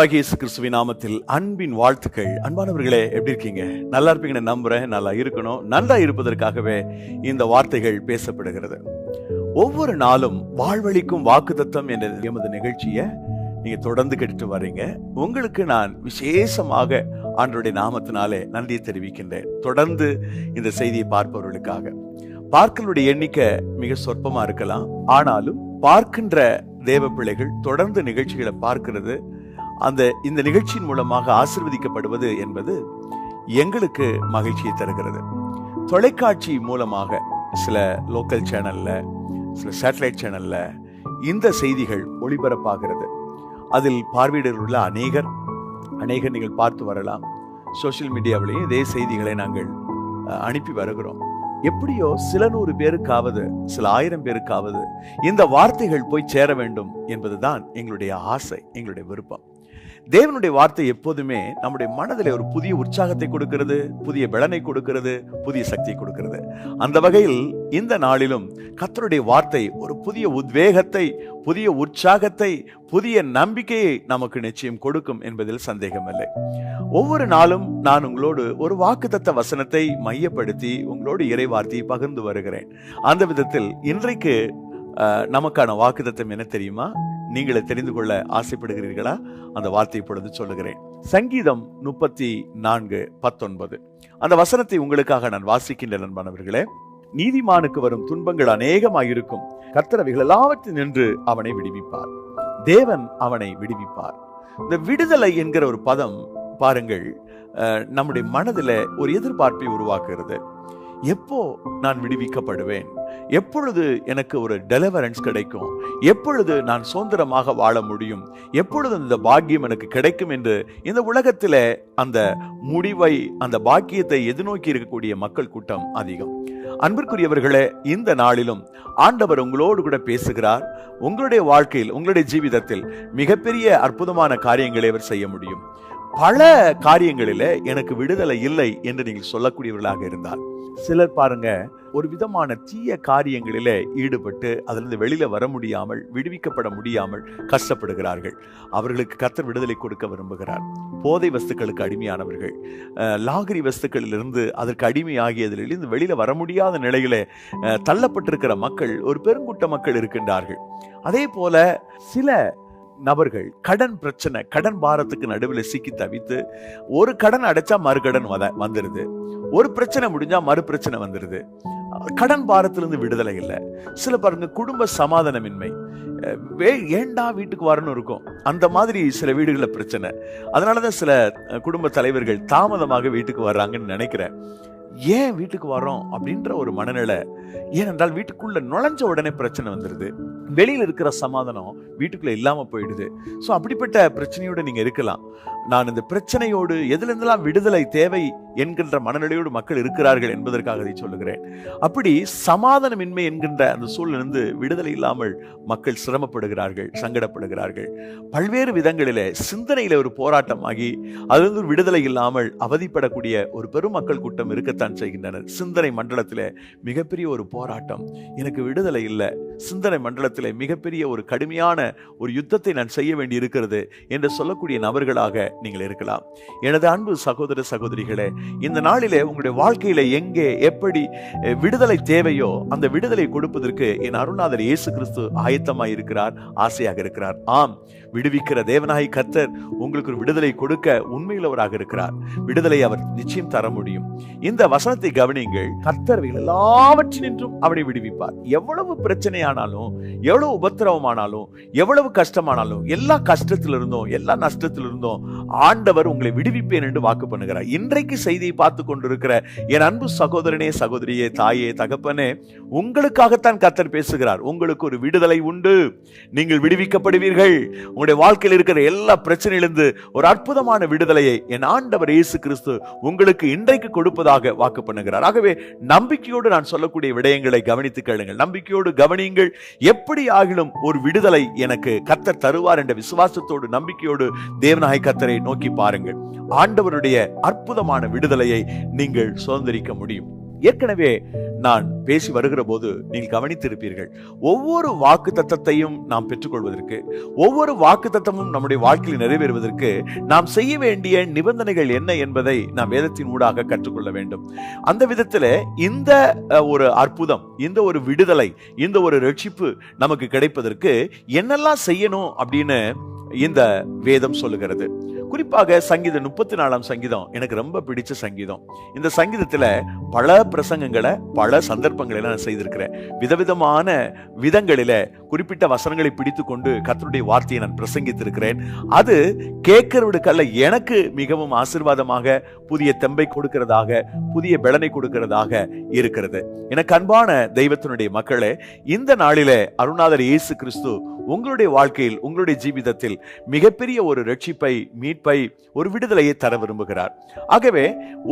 ஆண்டவராகிய இயேசு கிறிஸ்துவின் நாமத்தில் அன்பின் வாழ்த்துக்கள். அன்பானவர்களே, எப்படி இருக்கீங்க? நல்லா இருப்பீங்கன்னு நம்புறேன். நல்லா இருக்கணும். நல்லா இருப்பதற்காகவே இந்த வார்த்தைகள் பேசப்படுகிறது. ஒவ்வொரு நாளும் வாழ்வளிக்கும் வாக்குத்தத்தம் என்ற எமது நிகழ்ச்சியை நீங்க தொடர்ந்து கேட்டுட்டு வர்றீங்க. உங்களுக்கு நான் விசேஷமாக ஆண்டவருடைய நாமத்தினாலே நன்றியை தெரிவிக்கின்றேன். தொடர்ந்து இந்த செய்தியை பார்ப்பவர்களுக்காக. பார்க்கலுடைய எண்ணிக்கை மிக சொற்பமா இருக்கலாம், ஆனாலும் பார்க்கின்ற தேவ பிள்ளைகள் தொடர்ந்து நிகழ்ச்சிகளை பார்க்கிறது, இந்த நிகழ்ச்சியின் மூலமாக ஆசீர்வதிக்கப்படுவது என்பது எங்களுக்கு மகிழ்ச்சியை தருகிறது. தொலைக்காட்சி மூலமாக சில லோக்கல் சேனல்ல, சில சேட்டலைட் சேனல்ல இந்த செய்திகள் ஒளிபரப்பாகிறது. அதில் பார்வையிடல் உள்ள அநேகர் நீங்கள் பார்த்து வரலாம். சோசியல் மீடியாவிலேயே இதே செய்திகளை நாங்கள் அனுப்பி வருகிறோம். எப்படியோ சில 100 பேருக்காவது, சில 1000 பேருக்காவது இந்த வார்த்தைகள் போய் சேர வேண்டும் என்பதுதான் எங்களுடைய ஆசை, எங்களுடைய விருப்பம். தேவனுடைய வார்த்தை எப்போதுமே நம்முடைய மனதில் ஒரு புதிய உற்சாகத்தை கொடுக்கிறது, புதிய பலனை கொடுக்கிறது, புதிய சக்தியை கொடுக்கிறது. அந்த வகையில் இந்த நாளிலும் கர்த்தருடைய வார்த்தை ஒரு புதிய உத்வேகத்தை, புதிய உற்சாகத்தை, புதிய நம்பிக்கையை நமக்கு நிச்சயம் கொடுக்கும் என்பதில் சந்தேகமில்லை. ஒவ்வொரு நாளும் நான் உங்களோடு ஒரு வாக்குத்தத்த வசனத்தை மையப்படுத்தி உங்களோடு இறை வார்த்தையை பகிர்ந்து வருகிறேன். அந்த விதத்தில் இன்றைக்கு நமக்கான வாக்குத்தத்தம் என்ன தெரியுமா? நீங்களே தெரிந்து கொள்ள ஆசைப்படுகிறீர்களா? அந்த வார்த்தையை பொழுது சொல்லுகிறேன். சங்கீதம் 34:19 அந்த வசனத்தை உங்களுக்காக நான் வாசிக்கின்றேன். அன்பானவர்களே, நீதிமானுக்கு வரும் துன்பங்கள் அநேகமாயிருக்கும், கர்த்தர் அவைகள் எல்லாவற்றில் நின்று அவனை விடுவிப்பார். தேவன் அவனை விடுவிப்பார். இந்த விடுதலை என்கிற ஒரு பதம் பாருங்கள், நம்முடைய மனதில் ஒரு எதிர்பார்ப்பை உருவாக்குகிறது. எப்போ நான் விடுவிக்கப்படுவேன்? எப்பொழுது எனக்கு ஒரு டெலிவரன்ஸ் கிடைக்கும்? எப்பொழுது நான் சுதந்திரமாக வாழ முடியும்? எப்பொழுது இந்த பாக்கியம் எனக்கு கிடைக்கும் என்று இந்த உலகத்தில அந்த முடிவை, அந்த பாக்கியத்தை எதிர்நோக்கி இருக்கக்கூடிய மக்கள் கூட்டம் அதிகம். அன்பிற்குரியவர்களே, இந்த நாளிலும் ஆண்டவர் உங்களோடு கூட பேசுகிறார். உங்களுடைய வாழ்க்கையில், உங்களுடைய ஜீவிதத்தில் மிகப்பெரிய அற்புதமான காரியங்களை அவர் செய்ய முடியும். பல காரியங்களில எனக்கு விடுதலை இல்லை என்று நீங்கள் சொல்லக்கூடியவர்களாக இருந்தால், சிலர் பாருங்க, ஒரு விதமான தீய காரியங்களிலே ஈடுபட்டு அதிலிருந்து வெளியில வர முடியாமல், விடுவிக்கப்பட முடியாமல் கஷ்டப்படுகிறார்கள். அவர்களுக்கு கர்த்தர் விடுதலை கொடுக்க விரும்புகிறார். போதை வஸ்துக்களுக்கு அடிமையானவர்கள், லாகரி வஸ்துக்களிலிருந்து அதற்கு அடிமையாகியதிலிருந்து வெளியில வர முடியாத நிலையிலே தள்ளப்பட்டிருக்கிற மக்கள், ஒரு பெருங்கூட்ட மக்கள் இருக்கின்றார்கள். அதே போல சில நபர்கள் கடன் பிரச்சனை, கடன் பாரத்துக்கு நடுவில் சிக்கி தவித்து, ஒரு கடன் அடைச்சா மறுகடன் வந்துருது, ஒரு பிரச்சனை முடிஞ்சா மறு பிரச்சனை வந்துருது. கடன் பாரத்திலிருந்து விடுதலை இல்லை. சில பாருங்க, குடும்ப சமாதானமின்மை, ஏண்டா வீட்டுக்கு வரணும் இருக்கும், அந்த மாதிரி சில வீடுகள பிரச்சனை. அதனாலதான் சில குடும்ப தலைவர்கள் தாமதமாக வீட்டுக்கு வர்றாங்கன்னு நினைக்கிறேன். ஏன் வீட்டுக்கு வரோம் அப்படின்ற ஒரு மனநிலை. ஏனென்றால் வீட்டுக்குள்ள நுழைஞ்ச உடனே பிரச்சனை வந்துருது, வெளியில் இருக்கிற சமாதானம் வீட்டுக்குள்ள இல்லாம போயிடுது. சோ அப்படிப்பட்ட பிரச்சனையோடு நீங்க இருக்கலாம். நான் இந்த பிரச்சனையோடு எதிலிருந்தெல்லாம் விடுதலை தேவை என்கின்ற மனநிலையோடு மக்கள் இருக்கிறார்கள் என்பதற்காக இதை சொல்லுகிறேன். அப்படி சமாதானமின்மை என்கின்ற அந்த சூழலிருந்து விடுதலை இல்லாமல் மக்கள் சிரமப்படுகிறார்கள், சங்கடப்படுகிறார்கள். பல்வேறு விதங்களிலே சிந்தனையில ஒரு போராட்டமாகி அதிலிருந்து விடுதலை இல்லாமல் அவதிப்படக்கூடிய ஒரு பெரும் மக்கள் கூட்டம் இருக்கத்தான் செய்கின்றனர். சிந்தனை மண்டலத்திலே மிகப்பெரிய ஒரு போராட்டம், எனக்கு விடுதலை இல்லை, சிந்தனை மண்டலத்திலே மிகப்பெரிய ஒரு கடுமையான ஒரு யுத்தத்தை நான் செய்ய வேண்டி இருக்கிறது என்று சொல்லக்கூடிய நபர்களாக நீங்கள் இருக்கலாம். எனது அன்பு சகோதர சகோதரிகளே, இந்த நாளிலே உங்களுடைய வாழ்க்கையில எங்கே எப்படி விடுதலை தேவையோ அந்த விடுதலை கொடுப்பதற்கு என் அருள்நாதர் இயேசு கிறிஸ்து ஆயத்தமாய் இருக்கிறார், ஆசையாக இருக்கிறார். ஆம், விடுவிக்கிற தேவனாய் கர்த்தர் உங்களுக்கு ஒரு விடுதலை கொடுக்க உண்மையுள்ளவராக இருக்கிறார். விடுதலை அவர் நிச்சயம் தர முடியும். இந்த வசனத்தை கவனியுங்கள். கர்த்தர் எல்லாவற்றினின்றும் அவனை விடுவிப்பார். எவ்வளவு பிரச்சனையானாலும், எவ்வளவு உபத்திரவமானாலும், எவ்வளவு கஷ்டமானாலும், எல்லா கஷ்டத்திலிருந்தும், எல்லா நஷ்டத்திலிருந்தும் ஆண்டவர் உங்களை விடுவிப்பேன் என்று வாக்கு பண்ணுகிறார். இன்றைக்கு செய்தியை பார்த்து கொண்டிருக்கிற என் அன்பு சகோதரனே, சகோதரியே, தாயே, தகப்பனே, உங்களுக்காகத்தான் கர்த்தர் பேசுகிறார். உங்களுக்கு ஒரு விடுதலை உண்டு, நீங்கள் விடுவிக்கப்படுவீர்கள். உங்களுடைய வாழ்க்கையில் இருக்கிற எல்லா பிரச்சனையிலிருந்து ஒரு அற்புதமான விடுதலையை என் ஆண்டவர் இயேசு கிறிஸ்து உங்களுக்கு இன்றைக்கு கொடுப்பதாக வாக்கு பண்ணுகிறார். ஆகவே நம்பிக்கையோடு நான் சொல்லக்கூடிய விடயங்களை கவனித்து கேளுங்கள், நம்பிக்கையோடு கவனியுங்கள். எப்படி ஆகிலும் ஒரு விடுதலை எனக்கு கர்த்தர் தருவார் என்ற விசுவாசத்தோடு, நம்பிக்கையோடு தேவனாய் கர்த்தரை நோக்கி பாருங்கள். ஆண்டவருடைய அற்புதமான விடுதலையை நீங்கள் சுதந்திரிக்க முடியும். ஏற்கனவே நான் பேசி வருகிற போது நீங்கள் கவனித்திருப்பீர்கள், ஒவ்வொரு வாக்கு தத்தத்தையும் நாம் பெற்றுக்கொள்வதற்கு, ஒவ்வொரு வாக்கு தத்தமும் நம்முடைய வாழ்க்கையில் நிறைவேறுவதற்கு நாம் செய்ய வேண்டிய நிபந்தனைகள் என்ன என்பதை நாம் வேதத்தின் ஊடாக கற்றுக்கொள்ள வேண்டும். அந்த விதத்தில் இந்த ஒரு அற்புதம், இந்த ஒரு விடுதலை, இந்த ஒரு ரட்சிப்பு நமக்கு கிடைப்பதற்கு என்னெல்லாம் செய்யணும் அப்படின்னு இந்த வேதம் சொல்லுகிறது. குறிப்பாக சங்கீதம் 34 சங்கீதம் எனக்கு ரொம்ப பிடிச்ச சங்கீதம். இந்த சங்கீதத்துல பல பிரசங்கங்களை, பல சந்தர்ப்பங்களை நான் செய்திருக்கிறேன். விதவிதமான விதங்களில குறிப்பிட்ட வசனங்களை பிடித்து கொண்டு கர்த்தருடைய வார்த்தையை நான் பிரசங்கித்திருக்கிறேன். அது கேட்கிறவர்களுக்கல்ல, எனக்கு மிகவும் ஆசீர்வாதமாக, புதிய தெம்பை கொடுக்கிறதாக, புதிய பலனை கொடுக்கிறதாக இருக்கிறது. எனக்கு அன்பான தெய்வத்தினுடைய மக்களே, இந்த நாளிலே அருள்நாதர் இயேசு கிறிஸ்து உங்களுடைய வாழ்க்கையில், உங்களுடைய ஜீவிதத்தில் மிகப்பெரிய ஒரு ரட்சிப்பை, மீட்பை, ஒரு விடுதலையை தர விரும்புகிறார். ஆகவே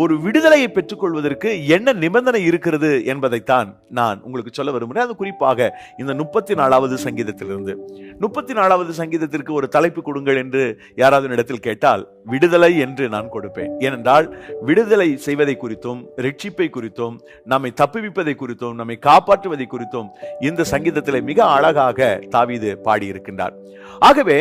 ஒரு விடுதலையை பெற்றுக்கொள்வதற்கு என்ன நிபந்தனை இருக்கிறது என்பதைத்தான் நான் உங்களுக்கு சொல்ல விரும்புகிறேன். அது குறிப்பாக இந்த 34வது சங்கீதத்திலிருந்து. 34வது சங்கீதத்திற்கு ஒரு தலைப்பு கொடுங்கள் என்று யாராவது இடத்தில் கேட்டால் விடுதலை என்று நான் கொடுப்பேன். ஏனென்றால் விடுதலை செய்வதை குறித்தும், ரட்சிப்பை குறித்தும், நம்மை தப்புவிப்பதை குறித்தும், நம்மை காப்பாற்றுவதை குறித்தும் இந்த சங்கீதத்தில் மிக அழகாக தாவீது பாடியிருக்கின்றார். ஆகவே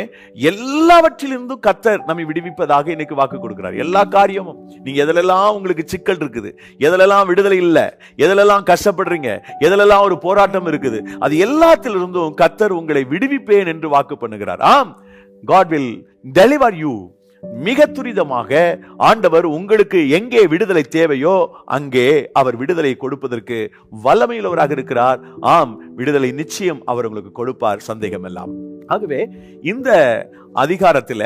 எல்லாவற்றிலிருந்தும் கர்த்தர் நம்மை விடுவிப்பதாக இன்னைக்கு வாக்கு கொடுக்கிறார். எல்லா காரியமும், நீங்க எதிலெல்லாம் உங்களுக்கு சிக்கல் இருக்குது, எதிலெல்லாம் விடுதலை இல்லை, எதிலெல்லாம் கஷ்டப்படுறீங்க, எதிலெல்லாம் ஒரு போராட்டம் இருக்குது, அது எல்லாத்திலிருந்தும் கர்த்தர் உங்களை விடுவிப்பேன் என்று வாக்கு பண்ணுகிறார். ஆம், God will deliver you. மிக துரிதமாக ஆண்டவர் உங்களுக்கு எங்கே விடுதலை தேவையோ அங்கே அவர் விடுதலை கொடுப்பதற்கு வல்லமையுள்ளவராக இருக்கிறார். ஆம், விடுதலை நிச்சயம் அவர் உங்களுக்கு கொடுப்பார், சந்தேகம் எல்லாம். ஆகவே இந்த அதிகாரத்துல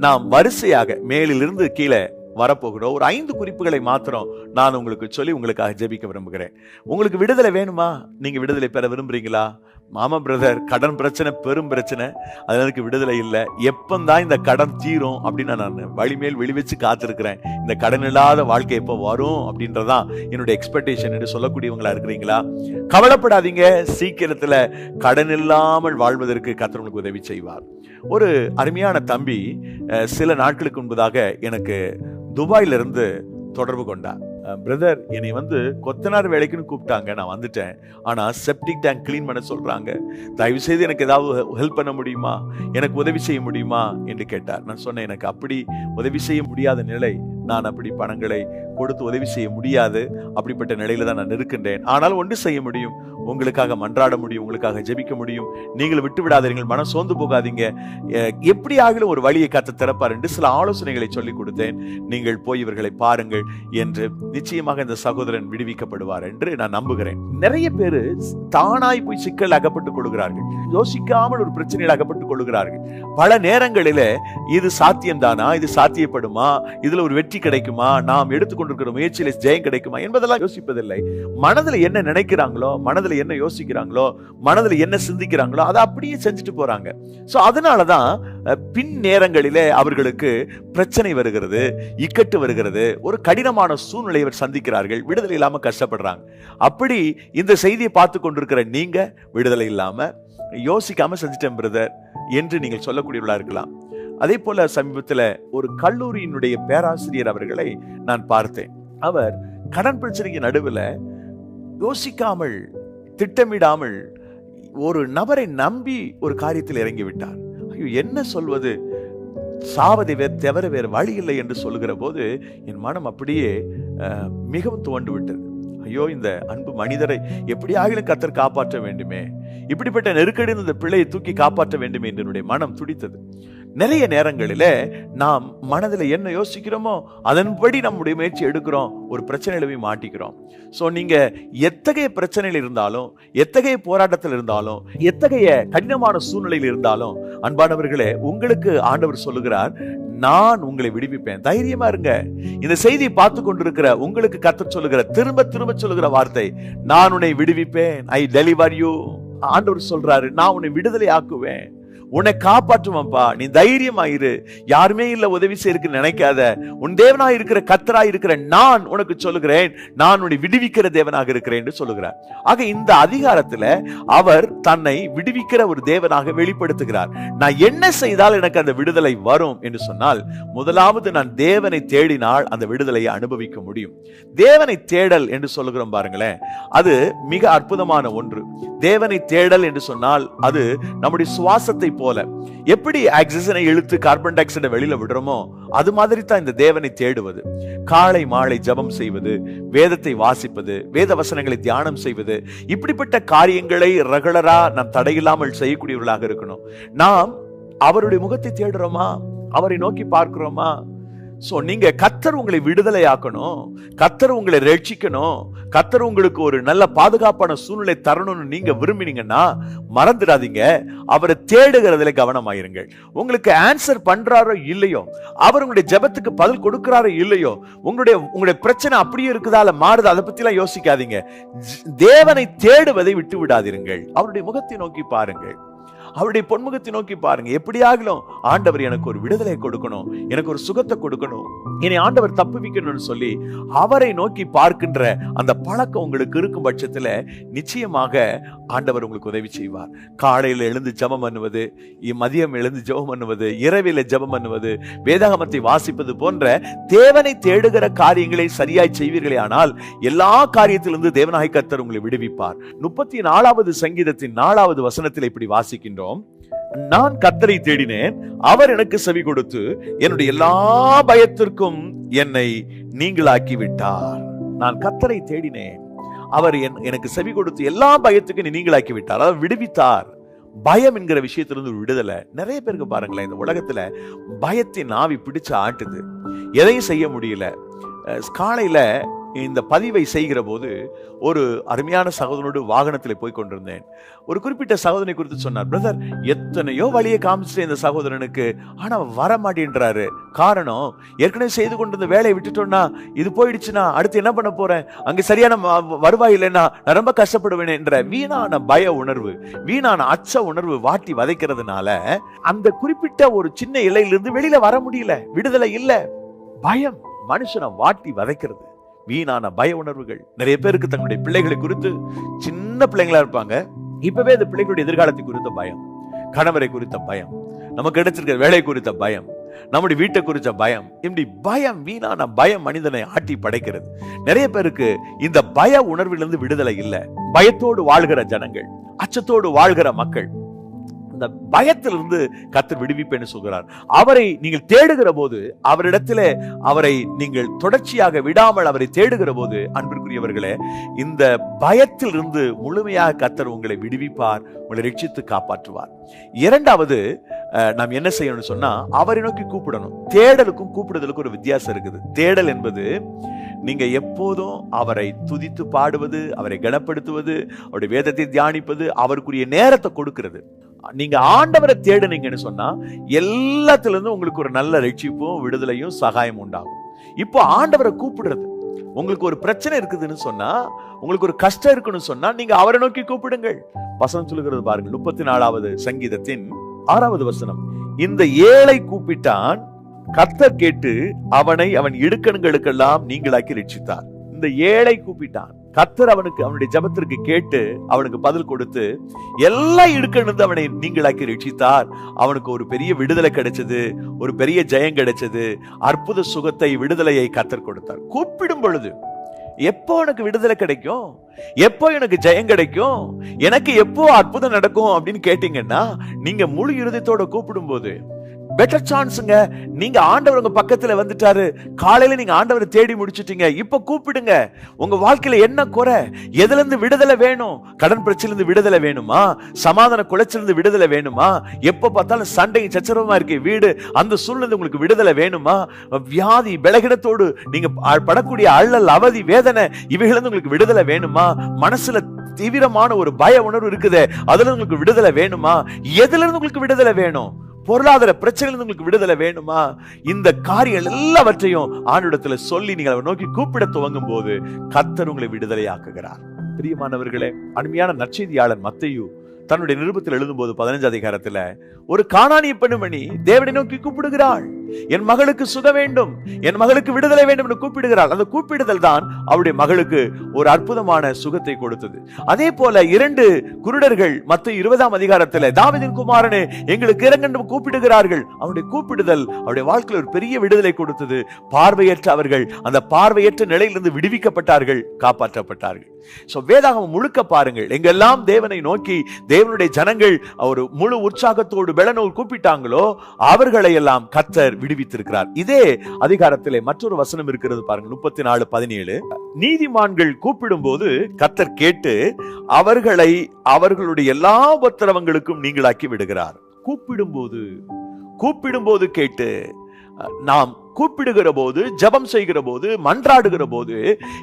நாம் வரிசையாக மேலிலிருந்து கீழே வரப்போகிறோம். ஒரு 5 குறிப்புகளை மாத்திரம் நான் உங்களுக்கு சொல்லி உங்களுக்காக ஜெபிக்க விரும்புகிறேன். உங்களுக்கு விடுதலை வேணுமா? நீங்க விடுதலை பெற விரும்புறீங்களா? மாமா பிரதர், கடன் பிரச்சனை பெரும் பிரச்சனை, அதற்கு விடுதலை இல்லை, எப்பந்தான் இந்த கடன் தீரும் அப்படின்னு நான் வழிமேல் வெளி வச்சு காத்திருக்கிறேன். இந்த கடன் இல்லாத வாழ்க்கை எப்போ வரும் அப்படின்றதான் என்னுடைய எக்ஸ்பெக்டேஷன் என்று சொல்லக்கூடியவங்களா இருக்கிறீங்களா? கவலைப்படாதீங்க, சீக்கிரத்துல கடன் இல்லாமல் வாழ்வதற்கு கர்த்தர் உங்களுக்கு உதவி செய்வார். ஒரு அருமையான தம்பி சில நாட்களுக்கு முன்பதாக எனக்கு துபாயில இருந்து தொடர்பு கொண்டார். பிரதர், என்னை கொத்தனார் வேலைக்குன்னு கூப்பிட்டாங்க, நான் வந்துட்டேன். ஆனா செப்டிக் டேங்க் கிளீன் பண்ண சொல்றாங்க, தயவு செய்து எனக்கு ஏதாவது ஹெல்ப் பண்ண முடியுமா, எனக்கு உதவி செய்ய முடியுமா என்று கேட்டார். நான் சொன்னேன், எனக்கு அப்படி உதவி செய்ய முடியாத நிலை, நான் அப்படி பணங்களை கொடுத்து உதவி செய்ய முடியாது, அப்படிப்பட்ட நிலையில தான் நான் இருக்கின்றேன். ஆனால் ஒன்று செய்ய முடியும், உங்களுக்காக மன்றாட முடியும், உங்களுக்காக ஜெபிக்க முடியும். நீங்கள் விட்டு விடாதீர்கள், மனம் சோர்ந்து போகாதீங்க, எப்படி ஆகிலும் ஒரு வழியை கர்த்தர் திறப்பார் என்று சில ஆலோசனைகளை சொல்லிக் கொடுத்தேன். நீங்கள் போய் இவர்களை பாருங்கள் என்று. நிச்சயமாக இந்த சகோதரன் விடுவிக்கப்படுவார் என்று நான் நம்புகிறேன். நிறைய பேரு தானாய் போய் சிக்கல் அகப்பட்டுக் கொள்கிறார்கள், யோசிக்காமல் ஒரு பிரச்சனையில் அகப்பட்டுக் கொள்கிறார்கள். பல நேரங்களிலே இது சாத்தியம்தானா, இது சாத்தியப்படுமா, இதுல ஒரு வெற்றி கிடைக்குமா, நாம் எடுத்துக்கொண்டிருக்கிற முயற்சியில ஜெயம் கிடைக்குமா என்பதெல்லாம் யோசிப்பதில்லை. மனதில் என்ன நினைக்கிறாங்களோ, மனதில் என்ன யோசிக்கிறாங்களோ, மனதில் என்ன சிந்திக்கிறாங்களோ அதை அப்படியே செஞ்சுட்டு போறாங்க. சோ அதனாலதான் பின் நேரங்களிலே அவர்களுக்கு பிரச்சனை வருகிறது, இக்கட்டு வருகிறது, ஒரு கடினமான சூழ்நிலையை சந்திக்கிறார்கள், விடுதலை இல்லாம கஷ்டப்படுறாங்க. அப்படி இந்த செய்தியை பார்த்து கொண்டிருக்கிற நீங்க விடுதலை இல்லாம யோசிக்காம செஞ்சிட்டேன் பிரதர் என்று நீங்கள் சொல்லக்கூடியவர்களா இருக்கலாம். அதே போல சமீபத்தில் ஒரு கல்லூரியினுடைய பேராசிரியர் அவர்களை நான் பார்த்தேன். அவர் கடன் பிரச்சனைக்கு நடுவில் யோசிக்காமல், திட்டமிடாமல் ஒரு நபரை நம்பி ஒரு காரியத்தில் இறங்கிவிட்டார். ஐயோ, என்ன சொல்வது, சாவதை தவிர வேறு வழி இல்லை என்று சொல்லுகிற போது என் மனம் அப்படியே மிகவும் துவண்டு விட்டது. ஐயோ, இந்த அன்பு மனிதரை எப்படி ஆகிலும் கர்த்தர் காப்பாற்ற வேண்டுமே, இப்படிப்பட்ட நெருக்கடி இந்த பிள்ளையை தூக்கி காப்பாற்ற வேண்டுமே என்று என்னுடைய மனம் துடித்தது. நிறைய நேரங்களில நாம் மனதில் என்ன யோசிக்கிறோமோ அதன்படி நம்முடைய முயற்சி எடுக்கிறோம், ஒரு பிரச்சனையில போய் மாட்டிக்கிறோம். சோ நீங்க எத்தகைய பிரச்சனையில் இருந்தாலும், எத்தகைய போராட்டத்தில் இருந்தாலும், எத்தகைய கடினமான சூழ்நிலையில் இருந்தாலும், அன்பானவர்களே, உங்களுக்கு ஆண்டவர் சொல்லுகிறார், நான் உங்களை விடுவிப்பேன், தைரியமா இருங்க. இந்த செய்தியை பார்த்து கொண்டிருக்கிற உங்களுக்கு கர்த்தர் சொல்லுகிற, திரும்ப திரும்ப சொல்லுகிற வார்த்தை, நான் உன்னை விடுவிப்பேன், ஐ டெலிவர் யூ. ஆண்டவர் சொல்றாரு, நான் உன்னை விடுதலை ஆக்குவேன். உன்னை காப்பாற்றுவான்ப்பா, நீ தைரியமாயிரு, யாருமே இல்ல உதவி செய்யறதுக்கு நினைக்காத, உன் தேவனாய் இருக்கிற கர்த்தராய் இருக்கிற நான் உனக்கு சொல்லுகிறேன், நான் உன்னை விடுவிக்கிற தேவனாக இருக்கிறேன் என்று சொல்லுகிறார். ஆக இந்த அதிகாரத்துல அவர் தன்னை விடுவிக்கிற ஒரு தேவனாக வெளிப்படுத்துகிறார். நான் என்ன செய்தால் எனக்கு அந்த விடுதலை வரும் என்று சொன்னால், முதலாவது நான் தேவனை தேடினால் அந்த விடுதலையை அனுபவிக்க முடியும். தேவனை தேடல் என்று சொல்லுகிறோம் பாருங்களேன், அது மிக அற்புதமான ஒன்று. தேவனை தேடல் என்று சொன்னால் அது நம்முடைய சுவாசத்தை போல, எப்படி ஆக்சிஜனை இழுத்து கார்பன் டை ஆக்சைடை வெளியில விடுறோமோ அது மாதிரி தான் இந்த தேவனை தேடுவது. காலை மாலை ஜெபம் செய்வது, வேதத்தை வாசிப்பது, வேத வசனங்களை தியானம் செய்வது, இப்படிப்பட்ட காரியங்களை ரெகுலரா நாம் தடையில்லாமல் செய்யக்கூடியவர்களாக இருக்கணும். நாம் அவருடைய முகத்தை தேடுறோமா, அவரை நோக்கி பார்க்கிறோமா? சோ நீங்க கர்த்தர் உங்களை விடுதலையாக்கணும், கர்த்தர் உங்களை ரட்சிக்கணும், கர்த்தர் உங்களுக்கு ஒரு நல்ல பாதுகாப்பான சூழ்நிலை தரணும்னு நீங்க விரும்பினீங்கன்னா மறந்துடாதீங்க, அவரை தேடுகிறதுல கவனமாயிருங்கள். உங்களுக்கு ஆன்சர் பண்றாரோ இல்லையோ, அவர் உங்களுடைய ஜெபத்துக்கு பதில் கொடுக்கிறாரோ இல்லையோ, உங்களுடைய பிரச்சனை அப்படியே இருக்குதா இல்ல மாறுதா, அதை பத்தி எல்லாம் யோசிக்காதீங்க. தேவனை தேடுவதை விட்டு விடாதீர்கள். அவருடைய முகத்தை நோக்கி பாருங்கள், அவருடைய பொன்முகத்தை நோக்கி பாருங்க. எப்படியாகலும் ஆண்டவர் எனக்கு ஒரு விடுதலை கொடுக்கணும், எனக்கு ஒரு சுகத்தை கொடுக்கணும், என்னை ஆண்டவர் தப்புவிக்கணும்னு சொல்லி அவரை நோக்கி பார்க்கின்ற அந்த பழக்கம் உங்களுக்கு இருக்கும் பட்சத்துல நிச்சயமாக ஆண்டவர் உங்களுக்கு உதவி செய்வார். காலையில எழுந்து ஜெபம் பண்ணுவது, மதியம் எழுந்து ஜெபம் பண்ணுவது, இரவில ஜெபம் பண்ணுவது, வேதாகமத்தை வாசிப்பது போன்ற தேவனை தேடுகிற காரியங்களை சரியாய் செய்வீர்களே ஆனால் எல்லா காரியத்திலிருந்து தேவனாகிய கர்த்தர் உங்களை விடுவிப்பார். 34வது சங்கீதத்தின் 4வது வசனத்தில் இப்படி வாசிக்கின்றோம், நான் கர்த்தரை தேடினேன், அவர் எனக்கு செவி கொடுத்து என்னுடைய எல்லா பயத்திற்கும் என்னை நீங்களாக்கி விட்டார். நான் கர்த்தரை தேடினேன், அவர் எனக்கு செவி கொடுத்து எல்லா பயத்துக்கும் நீங்களாக்கி விட்டார், அதாவது விடுவித்தார். பயம் என்கிற விஷயத்திலிருந்து விடுதலை. நிறைய பேருக்கு பாருங்களேன், இந்த உலகத்துல பயத்தின் ஆவி பிடிச்சு ஆட்டுது, எதையும் செய்ய முடியல. காலையில இந்த பதிவை செய்கிற போது ஒரு அருமையான சகோதரனோடு வாகனத்தில் போய் கொண்டிருந்தேன். ஒரு குறிப்பிட்ட சகோதரனை குறித்து சொன்னார். பிரதர், எத்தனையோ வழியை காமிச்சிட்டு இந்த சகோதரனுக்கு, ஆனா வர மாட்டேன்றாரு. காரணம், ஏற்கனவே செய்து கொண்டிருந்த வேலையை விட்டுட்டோம்னா, இது போயிடுச்சுன்னா அடுத்து என்ன பண்ண போறேன், அங்க சரியான வருவாய் இல்லைன்னா நான் ரொம்ப கஷ்டப்படுவேன் என்ற வீணான பய உணர்வு, வீணான அச்ச உணர்வு வாட்டி வதைக்கிறதுனால அந்த குறிப்பிட்ட ஒரு சின்ன இலையிலிருந்து வெளியில வர முடியல. விடுதலை இல்ல. பயம் மனுஷனை வாட்டி வதைக்கிறது. வீணான பய உணர்வுகள். நிறைய பேருக்கு தங்களுடைய பிள்ளைகளை குறித்து, சின்ன பிள்ளைங்களா இருப்பாங்க, இப்பவே அந்த பிள்ளைகளுடைய எதிர்காலத்தை குறித்த பயம், கணவரை குறித்த பயம், நமக்கு கிடைச்சிருக்கிற வேலை குறித்த பயம், நம்முடைய வீட்டை குறித்த பயம். இப்படி பயம், வீணான பயம் மனிதனை ஆட்டி படைக்கிறது. நிறைய பேருக்கு இந்த பய உணர்விலிருந்து விடுதலை இல்லை. பயத்தோடு வாழ்கிற ஜனங்கள், அச்சத்தோடு வாழ்கிற மக்கள், இந்த பயத்திலிருந்து கர்த்தர் விடுவிப்பேன்னு சொல்கிறார். அவரை நீங்கள் தேடுகிற போது, அவரிடத்திலே அவரை நீங்கள் தொடர்ச்சியாக விடாமல் அவரை தேடுகிற போது, அன்பிற்குரியவர்களே, இந்த பயத்திலிருந்து முழுமையாக கர்த்தர் உங்களை விடுவிப்பார், உங்களை ரட்சித்து காப்பாற்றுவார். இரண்டாவது, நாம் என்ன செய்யணும்னு சொன்னா, அவரை நோக்கி கூப்பிடணும். தேடலுக்கும் கூப்பிடுதலுக்கும் ஒரு வித்தியாசம் இருக்குது. தேடல் என்பது நீங்க எப்போதும் அவரை துதித்து பாடுவது, அவரை கனப்படுத்துவது, அவருடைய வேதத்தை தியானிப்பது, அவருக்குரிய நேரத்தை கொடுக்கிறது. நீங்க ஆண்டவரை தேடுனீங்கன்னு சொன்னா எல்லாத்துல இருந்து உங்களுக்கு ஒரு நல்ல ரட்சிப்பும் விடுதலையும் சகாயம் உண்டாகும். இப்போ ஆண்டவரை கூப்பிடுறது, உங்களுக்கு ஒரு பிரச்சனை இருக்குதுன்னு சொன்னா, உங்களுக்கு ஒரு கஷ்டம் இருக்குன்னு சொன்னா, நீங்க அவரை நோக்கி கூப்பிடுங்கள். வசனம் சொல்லுகிறது பாருங்க, 34வது சங்கீதத்தின் 6வது வசனம், இந்த ஏழை கூப்பிட்டான், கர்த்தர் கேட்டு அவனை அவன் இடுக்கண்களுக்கெல்லாம் நீங்களாக்கி ரட்சித்தார். இந்த ஏழை கூப்பிட்டான், கர்த்தர் அவனுடைய ஜெபத்திற்கு கேட்டு அவனுக்கு பதில் கொடுத்து எல்லா இடுக்கணிலிருந்து அவனை நீங்களாக்கி ரட்சித்தார். அவனுக்கு ஒரு பெரிய விடுதலை கிடைச்சது, ஒரு பெரிய ஜெயம் கிடைச்சது, அற்புத சுகத்தை, விடுதலையை கர்த்தர் கொடுத்தார். கூப்பிடும் பொழுது எப்போ எனக்கு விடுதலை கிடைக்கும், எப்போ எனக்கு ஜெயம் கிடைக்கும், எனக்கு எப்போ அற்புதம் நடக்கும் அப்படின்னு கேட்டீங்கன்னா, நீங்க முழு இருதயத்தோட கூப்பிடும் போது பெட்டர் சான்ஸ்ங்க. நீங்க ஆண்டவர் உங்க பக்கத்துல வந்துட்டாரு, காலையில நீங்க ஆண்டவரை தேடி முடிச்சிட்டீங்க, இப்ப கூப்பிடுங்க. உங்க வாழ்க்கையில என்ன குறை, எதுல இருந்து விடுதலை வேணும்? கடன் பிரச்சனையிலிருந்து விடுதலை வேணுமா? சமாதான குலைச்சிலிருந்து விடுதலை வேணுமா? எப்ப பார்த்தாலும் சண்டையும் சச்சரவுமா இருக்கு வீடு, அந்த சூழ்நிலை உங்களுக்கு விடுதலை வேணுமா? வியாதி பலகீனத்தோடு நீங்க படக்கூடிய அள்ளல், அவதி, வேதனை, இவைகளிலிருந்து உங்களுக்கு விடுதலை வேணுமா? மனசுல தீவிரமான ஒரு பய உணர்வு இருக்குது, அதுல இருந்து உங்களுக்கு விடுதலை வேணுமா? எதுல இருந்து உங்களுக்கு விடுதலை வேணும்? பொருளாதார பிரச்சனையிலிருந்து உங்களுக்கு விடுதலை வேணுமா? இந்த காரியங்கள் எல்லாவற்றையும் ஆண்டவரிடத்துல சொல்லி நீங்கள் அவரை நோக்கி கூப்பிட துவங்கும் போது கர்த்தர் உங்களை விடுதலை ஆக்குகிறார். பிரியமானவர்களே, அருமையான நற்செய்தியாளர் மத்தேயு தன்னுடைய நிருபத்தில் எழுதும்போது 15 அதிகாரத்துல ஒரு கானானிய பெண்மணி தேவனை நோக்கி கூப்பிடுகிறாள். என் மகளுக்கு சுக வேண்டும், என் மகளுக்கு விடுதலை வேண்டும் என்று கூப்பிடுகிறாள். அந்த கூப்பிடுதல் தான் அவருடைய மகளுக்கு ஒரு அற்புதமான சுகத்தை கொடுத்தது. அதே போல 2 குருடர்கள் மத்தேயு 20 அதிகாரத்தில் தாவீதின் குமாரனே எங்களுக்கு இறங்கென்று கூப்பிடுகிறார்கள். அவருடைய கூப்பிடுதல் அவருடைய வாழ்க்கையில் ஒரு பெரிய விடுதலை கொடுத்தது. பார்வையற்ற அவர்கள் அந்த பார்வையற்ற நிலையிலிருந்து விடுவிக்கப்பட்டார்கள், காப்பாற்றப்பட்டார்கள். வேதாகமம் முழுக்க பாருங்கள், எங்கெல்லாம் தேவனை நோக்கி தேவனுடைய ஜனங்கள் ஒரு முழு உற்சாகத்தோடு பெலனோடு கூப்பிட்டாங்களோ அவர்களை எல்லாம் கர்த்தர் விடுவித்திருக்கிறார். இதே அதிகாரத்திலே மற்றொரு வசனம் இருக்கிறது பாருங்க, 34:17. நீதிமான்கள் கூப்பிடும் போது கர்த்தர் கேட்டு அவர்களை அவர்களுடைய எல்லா உபத்திரவங்களுக்கும் நீங்களாக்கி விடுகிறார். கூப்பிடும் போது கேட்டு, நாம் கூப்பிடுகிற போது, ஜெபம் செய்கிற போது, மன்றாடுகிற போது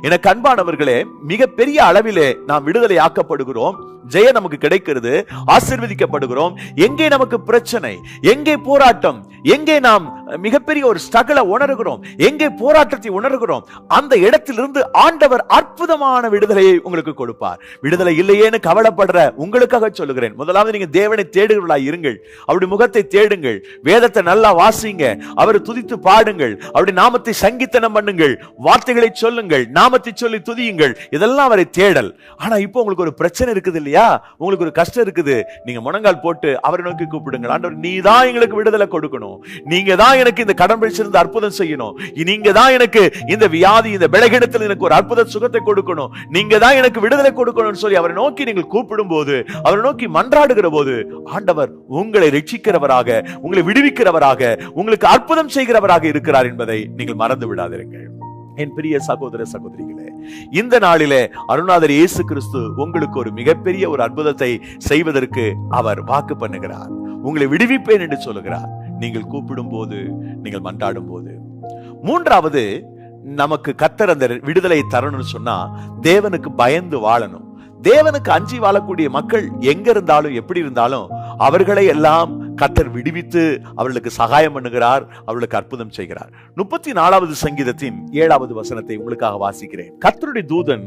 எனக்கு அன்பானவர்களே மிகப்பெரிய அளவிலே நாம் விடுதலை ஆக்கப்படுகிறோம். ஜெய நமக்கு கிடைக்கிறது, ஆசீர்வதிக்கப்படுகிறோம். எங்கே நமக்கு பிரச்சனை, எங்கே போராட்டம், எங்கே நாம் மிகப்பெரிய ஒரு ஸ்ட்ரகிளை உணர்கிறோம், எங்கே போராட்டத்தை உணர்கிறோம், அந்த இடத்திலிருந்து ஆண்டவர் அற்புதமான விடுதலையை உங்களுக்கு கொடுப்பார். விடுதலை இல்லையேன்னு கவலைப்படுற உங்களுக்காக சொல்லுகிறேன், முதலாவது நீங்க தேவனை தேடுகிறவர்களாய் இருங்கள். அவருடைய முகத்தை தேடுங்கள், வேதத்தை நல்லா வாசிங்க, அவரை துதித்து பாடுங்கள், அவருடைய நாமத்தை சங்கீர்த்தனம் பண்ணுங்கள், வார்த்தைகளை சொல்லுங்கள், நாமத்தை சொல்லி துதியுங்கள். இதெல்லாம் அவரை தேடல். ஆனா இப்போ உங்களுக்கு ஒரு பிரச்சனை இருக்குது இல்லையா, உங்களுக்கு ஒரு கஷ்டம் இருக்குது, நீங்க முழங்கால் போட்டு அவரை நோக்கி கூப்பிடுங்கள். ஆண்டவர், நீ தான் எங்களுக்கு விடுதலை கொடுக்கணும், நீங்க தான் எனக்கு இந்த கடன் பிரச்சனை அற்புதம் செய்யணும், நீங்க தான் எனக்கு இந்த வியாதி இந்த பலகீனத்தில் எனக்கு ஒரு அற்புத சுகத்தை கொடுக்கணும், நீங்க தான் எனக்கு விடுதலை கொடுக்கணும்னு சொல்லி அவரை நோக்கி நீங்கள் கூப்பிடும் போது, அவரை நோக்கி மன்றாடுகிற போது ஆண்டவர் உங்களை ரட்சிக்கிறவராக, உங்களை விடுவிக்கிறவராக, உங்களுக்கு அற்புதம் செய்கிறவராக இருக்கிறார் என்பதை நீங்கள் மறந்து விடாதீர்கள். என் பிரிய சகோதர சகோதரிகளே, இந்த நாளிலே அருணாதர் இயேசு கிறிஸ்து உங்களுக்கு ஒரு மிகப்பெரிய ஒரு அற்புதத்தை செய்வதற்கு அவர் வாக்கு பண்ணுகிறார். உங்களை விடுவிப்பேன் என்று சொல்லுகிறார், நீங்கள் கூப்பிடும் போது, நீங்கள் மன்றாடும் போது. மூன்றாவது, நமக்கு கர்த்தர் அந்த விடுதலை தரணும்னு சொன்னா தேவனுக்கு பயந்து வாழணும். தேவனுக்கு அஞ்சி வாழக்கூடிய மக்கள் எங்க இருந்தாலும் எப்படி இருந்தாலும் அவர்களை எல்லாம் கர்த்தர் விடுவித்து அவர்களுக்கு சகாயம் பண்ணுகிறார், அவர்களுக்கு அற்புதம் செய்கிறார். 34வது சங்கீதத்தின் 7வது வசனத்தை உங்களுக்காக வாசிக்கிறேன். கர்த்தருடைய தூதன்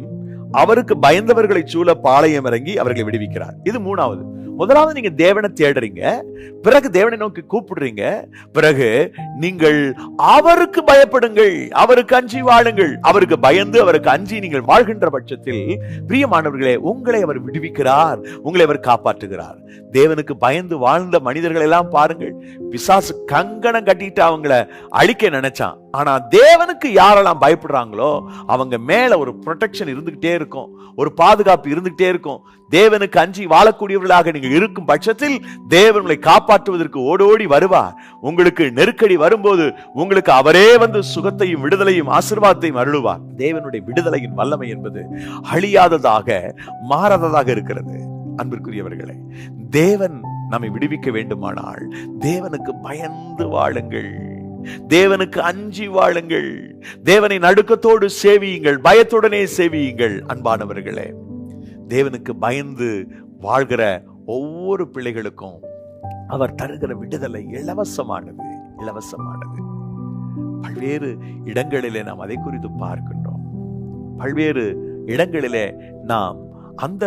அவருக்கு பயந்தவர்களை சூழ பாளையம் இறங்கி அவர்களை விடுவிக்கிறார். இது மூணாவது. முதலாவது நீங்க தேவனை தேடுறீங்க, பிறகு தேவனை நோக்கி கூப்பிடுறீங்க, பிறகு நீங்கள் அவருக்கு பயப்படுங்கள், அவருக்கு அஞ்சி வாழுங்கள். அவருக்கு பயந்து அவருக்கு அஞ்சி நீங்கள் வாழ்கின்ற பட்சத்தில் பிரியமானவர்களே உங்களை அவர் விடுவிக்கிறார், உங்களை அவர் காப்பாற்றுகிறார். தேவனுக்கு பயந்து வாழ்ந்த மனிதர்கள் எல்லாம் பாருங்கள், பிசாசு கங்கணம் கட்டிட்டு அவங்கள அழிக்க நினைச்சான். ஆனா தேவனுக்கு யாரெல்லாம் பயப்படுறாங்களோ அவங்க மேல ஒரு ப்ரொடெக்ஷன் இருந்துகிட்டே இருக்கும், ஒரு பாதுகாப்பு இருந்துகிட்டே இருக்கும். தேவனுக்கு அஞ்சி வாழக்கூடியவர்களாக நீங்கள் இருக்கும் பட்சத்தில் தேவனை காப்பாற்றுவதற்கு ஓடோடி வருவார். உங்களுக்கு நெருக்கடி வரும்போது உங்களுக்கு அவரே வந்து சுகத்தையும் விடுதலையும் ஆசீர்வாதத்தையும் அருளுவார். தேவனுடைய விடுதலையின் வல்லமை என்பது அழியாததாக மாறாததாக இருக்கிறது. அன்பிற்குரியவர்களே, தேவன் நம்மை விடுவிக்க வேண்டுமானால் தேவனுக்கு பயந்து வாழுங்கள், தேவனுக்கு அஞ்சி வாழுங்கள், தேவனை நடுக்கத்தோடு சேவியுங்கள், பயத்துடனே சேவியுங்கள். அன்பானவர்களே, தேவனுக்கு பயந்து வாழ்கிற ஒவ்வொரு பிள்ளைகளுக்கும் அவர் தருகிற விடுதலை இலவசமானது, இலவசமானது. பல்வேறு இடங்களிலே நாம் அதை குறித்து பார்க்கின்றோம். பல்வேறு இடங்களிலே நாம் அந்த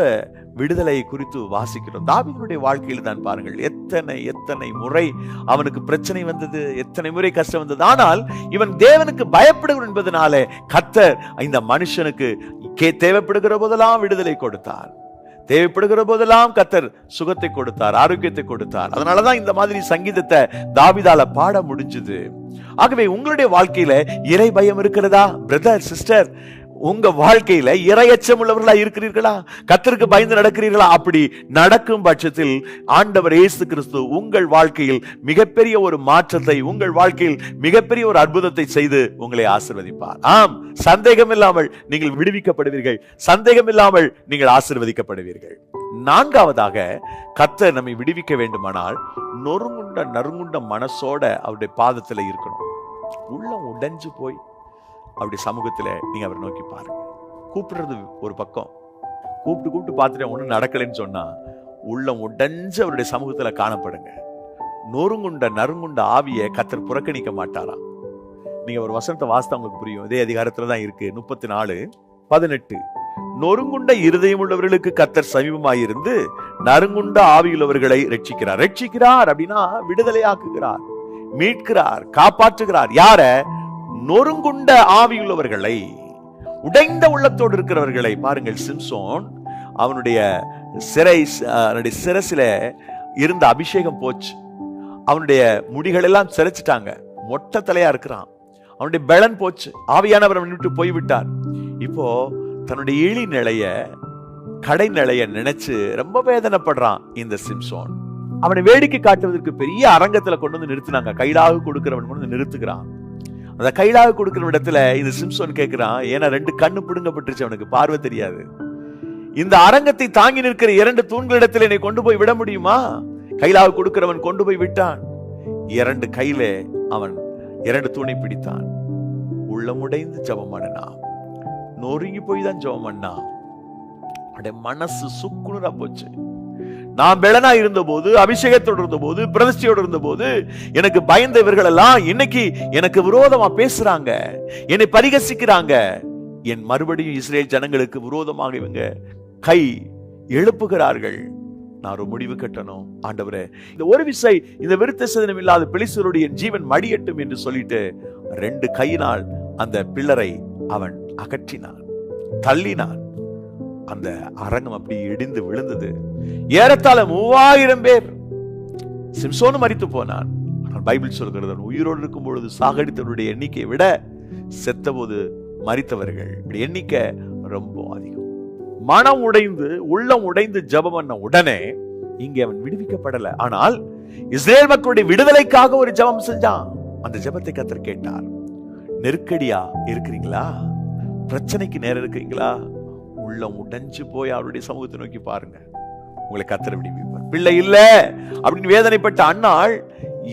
விடுதலை குறித்து வாசிக்கிறோம். தாவீதுடைய வாழ்க்கையில் தான் பாருங்கள், எத்தனை முறை அவனுக்கு பிரச்சனை வந்தது, எத்தனை முறை கஷ்டம் வந்தது. ஆனால் இவன் தேவனுக்கு பயப்படுகிறான் என்பதனாலே கர்த்தர் இந்த மனுஷனுக்கு தேவைப்படுகிற போதெல்லாம் விடுதலை கொடுத்தார், தேவைப்படுகிற போதெல்லாம் கர்த்தர் சுகத்தை கொடுத்தார், ஆரோக்கியத்தை கொடுத்தார். அதனாலதான் இந்த மாதிரி சங்கீதத்தை தாவீதால பாட முடிஞ்சது. ஆகவே உங்களுடைய வாழ்க்கையில இறை பயம் இருக்கிறதா பிரதர் சிஸ்டர்? உங்க வாழ்க்கையில இறையச்சம் உள்ளவர்களா இருக்கிறீர்களா? கர்த்தருக்கு பயந்து நடக்கிறீர்களா? அப்படி நடக்கும் பட்சத்தில் ஆண்டவர் இயேசு கிறிஸ்து உங்கள் வாழ்க்கையில் மிகப்பெரிய ஒரு மாற்றத்தை, உங்கள் வாழ்க்கையில் மிகப்பெரிய ஒரு அற்புதத்தை செய்து உங்களை ஆசீர்வதிப்பார். ஆம், சந்தேகம் இல்லாமல் நீங்கள் விடுவிக்கப்படுவீர்கள், சந்தேகம் இல்லாமல் நீங்கள் ஆசீர்வதிக்கப்படுவீர்கள். நான்காவதாக, கர்த்தர் நம்மை விடுவிக்க வேண்டுமானால் நறுங்குண்ட மனசோட அவருடைய பாதத்துல இருக்கணும். உள்ளம் உடைஞ்சு போய் அப்படி சமூகத்துல நீங்க அவரை நோக்கி பாருங்க. கூப்பிடுறது ஒரு பக்கம், கூப்பிட்டு பார்த்துட்டு ஒண்ணு நடக்கலைன்னு சொன்னா உள்ளம் உடைஞ்சு அவருடைய சமூகத்துல காணப்படுங்க. நறுங்குண்ட ஆவியை கர்த்தர் புறக்கணிக்க மாட்டாராம். நீங்க ஒரு வசனத்தை வாசித்தா உங்களுக்கு புரியும். இதே அதிகாரத்துலதான் இருக்கு, 34:18. நொறுங்குண்ட இருதயம் உள்ளவர்களுக்கு கர்த்தர் சமீபமாயிருந்து நறுங்குண்ட ஆவியுள்ளவர்களை ரட்சிக்கிறார். ரட்சிக்கிறார் அப்படின்னா விடுதலையாக்குகிறார், மீட்கிறார், காப்பாற்றுகிறார். யார? நொறுங்குண்ட ஆவியுள்ளவர்களை, உடைந்த உள்ளத்தோடு இருக்கிறவர்களை. பாருங்கள், சிம்சோன் அவனுடைய சிரசில இருந்த அபிஷேகம் போச்சு. அவனுடைய முடிகள் எல்லாம் சிரைச்சிட்டாங்க, மொட்டை தலையா இருக்கிறான். அவனுடைய பலன் போச்சு, ஆவியானவர் அவனை விட்டு போய்விட்டார். இப்போ தன்னுடைய இழி நிலைய, கடை நிலைய நினைச்சு ரொம்ப வேதனைப்படுறான் இந்த சிம்சோன். அவனை வேடிக்கை காட்டுவதற்கு பெரிய அரங்கத்துல கொண்டு வந்து நிறுத்தினாங்க. கைலாக கொடுக்கிறவன் கொண்டு வந்து நிறுத்துகிறான். அந்த கைலாக கொடுக்கிற இடத்துல இந்த சிம்சோன் கேட்கிறான், ஏன்னா 2 கண்ணு பிடுங்கப்பட்டுருச்சு, அவனுக்கு பார்வை தெரியாது. இந்த அரங்கத்தை தாங்கி நிற்கிற 2 தூண்களிடத்தில் என்னை கொண்டு போய் விட முடியுமா? கைலாக கொடுக்கிறவன் கொண்டு போய் விட்டான். 2 கையில அவன் 2 தூணை பிடித்தான். உள்ளமுடைந்து ஜெபம் பண்ணா, நொறுங்கி போய் தான் ஜெபம் பண்ணா. அவனுடைய மனசு சுக்குனரா போச்சு. நான் பெலனா இருந்த போது, அபிஷேகத்தோடு இருந்த போது, பிரதிஷ்டையோடு இருந்த போது எனக்கு பயந்த இவர்கள் எல்லாம் இன்னைக்கு எனக்கு விரோதமா பேசுறாங்க, என்னை பரிகசிக்கிறாங்க. என் மறுபடியும் இஸ்ரேல் ஜனங்களுக்கு விரோதமாக இவங்க கை எழுப்புகிறார்கள். நான் ஒரு முடிவு கட்டணும் ஆண்டவரே. இந்த ஒரு விசை இந்த விருத்த சேதனம் இல்லாத பெலிஸ்தருடைய ஜீவன் மடியட்டும் என்று சொல்லிட்டு 2 கையினால் அந்த பிள்ளரை அவன் அகற்றினான், தள்ளினான். அந்த அரங்கம் அப்படி இடிந்து விழுந்தது. ஏறத்தாழ 3000 பேர். சிம்சோனும் மரித்து போனான். ஆனால் பைபிள் சொல்கிறது, உயிரோடு இருக்கும் பொழுது சாகடித்தவருடைய எண்ணிக்கையை விட செத்த போது மரித்தவர்கள் எண்ணிக்கை ரொம்ப அதிகம். மனம் உடைந்து, உள்ளம் உடைந்து ஜெபம் பண்ண உடனே இங்கே அவன் விடுவிக்கப்படல. ஆனால் இஸ்ரேல் மக்களுடைய விடுதலைக்காக ஒரு ஜெபம் செஞ்சான். அந்த ஜெபத்தை கர்த்தர் கேட்டார். நெருக்கடியா இருக்கிறீங்களா? பிரச்சனைக்கு நேரம் இருக்கிறீங்களா? உள்ளம் உடைஞ்சு போய் அவருடைய சமூகத்தை நோக்கி பாருங்க, உங்களை கர்த்தர் விடுவிப்பார். பிள்ளை இல்ல அப்படின்னு வேதனைப்பட்ட அன்னாள்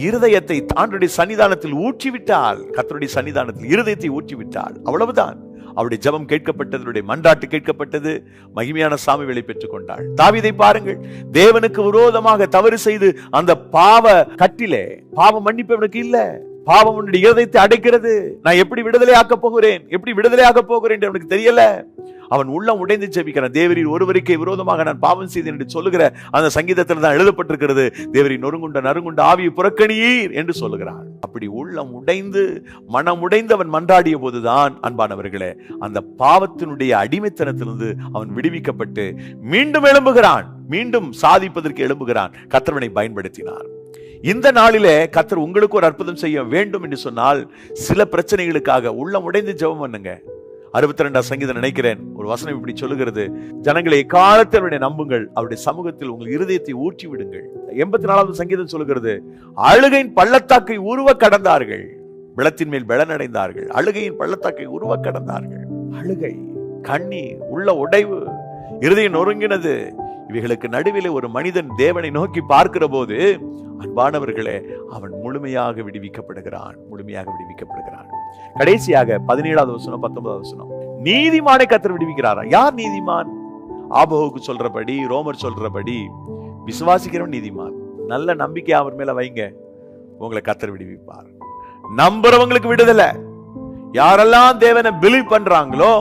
இருதயத்தை ஆண்டவருடைய சன்னிதானத்தில் ஊற்றிவிட்டாள். கர்த்தருடைய சன்னிதானத்தில் இருதயத்தை ஊற்றிவிட்டாள். அவ்வளவுதான். அவருடைய ஜெபம் கேட்கப்பட்டது, மன்றாட்டு கேட்கப்பட்டது. மகிமையான சாமுவேலை பெற்றுக் கொண்டாள். தாவீதை பாருங்கள், தேவனுக்கு விரோதமாக தவறு செய்து அந்த பாவ கட்டிலே பாவ மன்னிப்பு அவனுக்கு இல்ல. பாவம் உன்னுடைய இருதயத்தை அடைக்கிறது. நான் எப்படி விடுதலை ஆக்க போகிறேன், எப்படி விடுதலை ஆக போகிறேன் என்று அவனுக்கு தெரியல. அவன் உள்ளம் உடைந்து ஜெபிக்கிறான். தேவரின் ஒருவருக்கே விரோதமாக நான் பாவம் செய்தேன் என்று சொல்லுகிற அந்த சங்கீதத்தில் தான் எழுதப்பட்டிருக்கிறது, தேவரின் நறுங்குண்ட ஆவியை புறக்கணியீர் என்று சொல்லுகிறான். அப்படி உள்ளம் உடைந்து, மனம் உடைந்து அவன் மன்றாடிய போதுதான் அன்பானவர்களே, அந்த பாவத்தினுடைய அடிமைத்தனத்திலிருந்து அவன் விடுவிக்கப்பட்டு மீண்டும் எழும்புகிறான், மீண்டும் சாதிப்பதற்கு எழும்புகிறான். கர்த்தரை பயன்படுத்தினார். இந்த நாளிலே கர்த்தர் உங்களுக்கு ஒரு அற்புதம் செய்ய வேண்டும் என்று சொன்னால், சில பிரச்சனைகளுக்காக உள்ளம் உடைந்து ஜெபம் பண்ணுங்க. 62ஆம் சங்கீதம் நினைக்கிறேன், ஒரு வசனம் இப்படி சொல்லுகிறது, ஜனங்களை எக்காலத்தில் அவருடைய நம்புங்கள், அவருடைய சமூகத்தில் உங்கள் இருதயத்தை ஊற்றி விடுங்கள். 84ஆவது சங்கீதம் சொல்லுகிறது, அழுகையின் பள்ளத்தாக்கை உருவ கடந்தார்கள், வெள்ளத்தின் மேல் பலனடைந்தார்கள். அழுகையின் பள்ளத்தாக்கை உருவ கடந்தார்கள். அழுகை, கண்ணீர், உள்ள உடைவு, இருதயம் நொறுங்கினது. இவைகளுக்கு நடுவில் ஒரு மனிதன் தேவனை நோக்கி பார்க்கிற போது அன்பானவர்களே, அவன் முழுமையாக விடுவிக்கப்படுகிறான், முழுமையாக விடுவிக்கப்படுகிறான். கடைசியாக 17வது வசனம் 19வது வசனம், நீதிமானை கர்த்தர் விடுவிக்கிறாரா? யார் நீதிமான்? ஆபகுக்கு சொல்றபடி, ரோமர் சொல்றபடி விசுவாசிக்கிறவன் நீதிமான். நல்ல நம்பிக்கை அவர் மேல வைங்க, உங்களை கர்த்தர் விடுவிப்பார். நம்புறவங்களுக்கு விடுதலை. யாரெல்லாம் தேவனை பிலீவ் பண்றாங்களோ,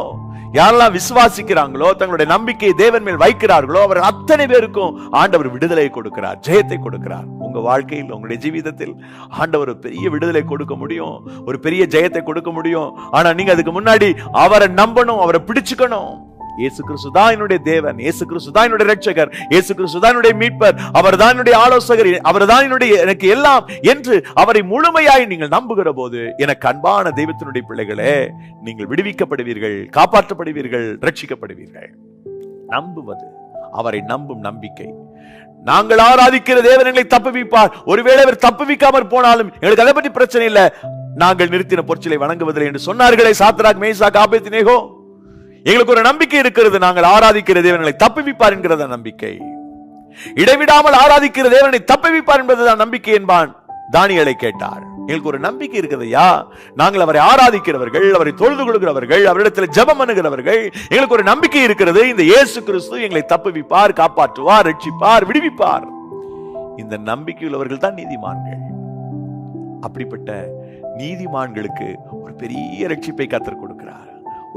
யாரெல்லாம் விசுவாசிக்கிறாங்களோ, தங்களுடைய நம்பிக்கையை தேவன் மேல் வைக்கிறார்களோ, அவர் அத்தனை பேருக்கும் ஆண்டவர் விடுதலை கொடுக்கிறார், ஜெயத்தை கொடுக்கிறார். உங்க வாழ்க்கையில், உங்களுடைய ஜீவிதத்தில் ஆண்டவர் பெரிய விடுதலை கொடுக்க முடியும், ஒரு பெரிய ஜெயத்தை கொடுக்க முடியும். ஆனா நீங்க அதுக்கு முன்னாடி அவரை நம்பணும், அவரை பிடிச்சுக்கணும். இயேசு கிறிஸ்து தான் என்னுடைய தேவன், இயேசு கிறிஸ்து தான் என்னுடைய இரட்சகர், இயேசு கிறிஸ்து தான் என்னுடைய மீட்பர், அவர் தான் என்னுடைய ஆலோசகர், அவர் தான் எனக்கு எல்லாம் என்று அவரை முழுமையாய் நீங்கள் நம்புகிற போது, எனக்கு அன்பான தெய்வத்தினுடைய பிள்ளைகளே, நீங்கள் விடுவிக்கப்படுவீர்கள், காப்பாற்றப்படுவீர்கள், ரட்சிக்கப்படுவீர்கள். நம்புவது, அவரை நம்பும் நம்பிக்கை. நாங்கள் ஆராதிக்கிற தேவன் எங்களை தப்புவிப்பார். ஒருவேளை அவர் தப்புவிக்காமற் போனாலும் எங்களுக்கு அதை பற்றி பிரச்சனை இல்லை. நாங்கள் நிறுத்தின பொற்சிலை வணங்குவதில்லை என்று சொன்னார்களே சாத்ராக், மேசாக், ஆபேத்நேகோ. எங்களுக்கு ஒரு நம்பிக்கை இருக்கிறது, நாங்கள் ஆராதிக்கிற தேவனை தப்புவிப்பார் என்கிறத நம்பிக்கை. இடைவிடாமல் ஆராதிக்கிற தேவனை தப்புவிப்பார் என்பதுதான் நம்பிக்கை என்பான் தானியேலை கேட்டார். எங்களுக்கு ஒரு நம்பிக்கை இருக்கிறதையா, நாங்கள் அவரை ஆராதிக்கிறவர்கள், அவரை தொழுது கொள்கிறவர்கள், அவரிடத்தில் ஜெபம் பண்ணுகிறவர்கள், எங்களுக்கு ஒரு நம்பிக்கை இருக்கிறது. இந்த இயேசு கிறிஸ்து எங்களை தப்புவிப்பார், காப்பாற்றுவார், ரட்சிப்பார், விடுவிப்பார். இந்த நம்பிக்கையுள்ளவர்கள் தான் நீதிமான்கள். அப்படிப்பட்ட நீதிமான்களுக்கு ஒரு பெரிய ரட்சிப்பை கர்த்தர் கொடுக்கிறார்,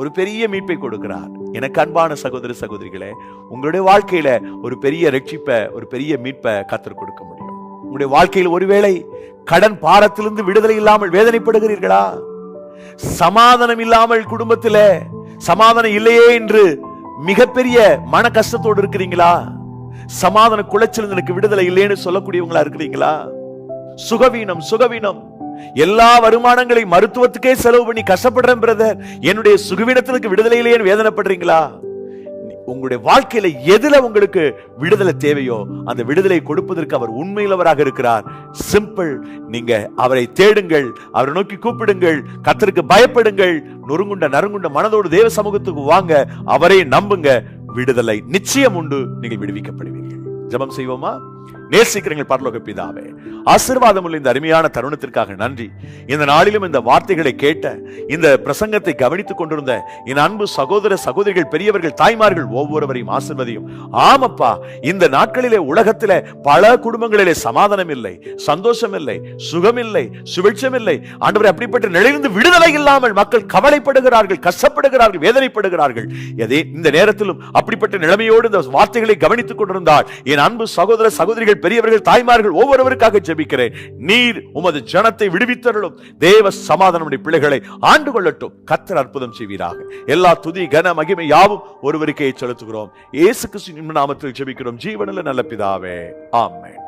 ஒரு பெரிய மீட்பை கொடுக்கிறார். எனக்கு அன்பான சகோதர சகோதரிகளே, உங்களுடைய வாழ்க்கையில ஒரு பெரிய ரட்சிப்பை, ஒரு பெரிய மீட்பை கர்த்தர் கொடுக்க முடியும். உங்களுடைய வாழ்க்கையில் ஒருவேளை கடன் பாரத்திலிருந்து விடுதலை இல்லாமல் வேதனைப்படுகிறீர்களா? சமாதானம் இல்லாமல் குடும்பத்தில சமாதானம் இல்லையே என்று மிகப்பெரிய மன கஷ்டத்தோடு இருக்கிறீங்களா? சமாதான குலைச்சல் எனக்கு விடுதலை இல்லைன்னு சொல்லக்கூடியவங்களா இருக்கிறீங்களா? சுகவீனம் எல்லா வருமானங்களையும் மருத்துவத்துக்கே செலவு பண்ணி கஷ்டப்படுறேன் பிரதர், என்னுடைய சுகவீனத்திற்கு விடுதலை இல்லையேன்னு வேதனைப்படுறீங்களா? உங்களுடைய வாழ்க்கையில எதுல உங்களுக்கு விடுதலை தேவையோ அந்த விடுதலை கொடுப்பதற்கு அவர் உண்மையுள்ளவராக இருக்கிறார். சிம்பிள். நீங்க அவரை தேடுங்கள், அவரை நோக்கி கூப்பிடுங்கள், கர்த்தருக்கு பயப்படுங்கள், நறுங்குண்ட மனதோடு தேவ சமூகத்துக்கு வாங்க, அவரை நம்புங்க. விடுதலை நிச்சயம் உண்டு, நீங்கள் விடுவிக்கப்படுவீர்கள். ஜெபம் செய்வோமா? நேசிக்கிறீர்கள் பரலோக பிதாவே, ஆசீர்வாதம் உள்ள இந்த அருமையான தருணத்திற்காக நன்றி. இந்த நாளிலும் இந்த வார்த்தைகளை கேட்ட, இந்த பிரசங்கத்தை கவனித்துக் கொண்டிருந்த என் அன்பு சகோதர சகோதரிகள், பெரியவர்கள், தாய்மார்கள் ஒவ்வொருவரையும் ஆசீர்வதியும். ஆமப்பா, இந்த நாட்களிலே உலகத்திலே பல குடும்பங்களிலே சமாதானம் இல்லை, சந்தோஷம் இல்லை, சுகம் இல்லை, சுபிட்சம் இல்லை. ஆண்டவரே, அப்படிப்பட்ட நிலையிலிருந்து விடுதலை இல்லாமல் மக்கள் கவலைப்படுகிறார்கள், கஷ்டப்படுகிறார்கள், வேதனைப்படுகிறார்கள். இந்த நேரத்திலும் அப்படிப்பட்ட நிலைமையோடு இந்த வார்த்தைகளை கவனித்துக் கொண்டிருந்தால் என் அன்பு சகோதர சகோதரிகள், பெரியவர்கள், தாய்மார்கள் ஒவ்வொருவருக்காக ஜெபிக்கிறேன். நீர் உமது ஜனத்தை விடுவித்தருளும். தேவ சமாதானம் பிள்ளைகளை ஆண்டு கொள்ளட்டும். கர்த்தர் அற்புதம் செய்வீராக. எல்லா துதி கன மகிமை யாவும் ஒருவருக்கே செலுத்துகிறோம். இயேசு கிறிஸ்துவின் நாமத்தில் ஜெபிக்கிறோம் ஜீவனுள்ள நல்ல பிதாவே, ஆமென்.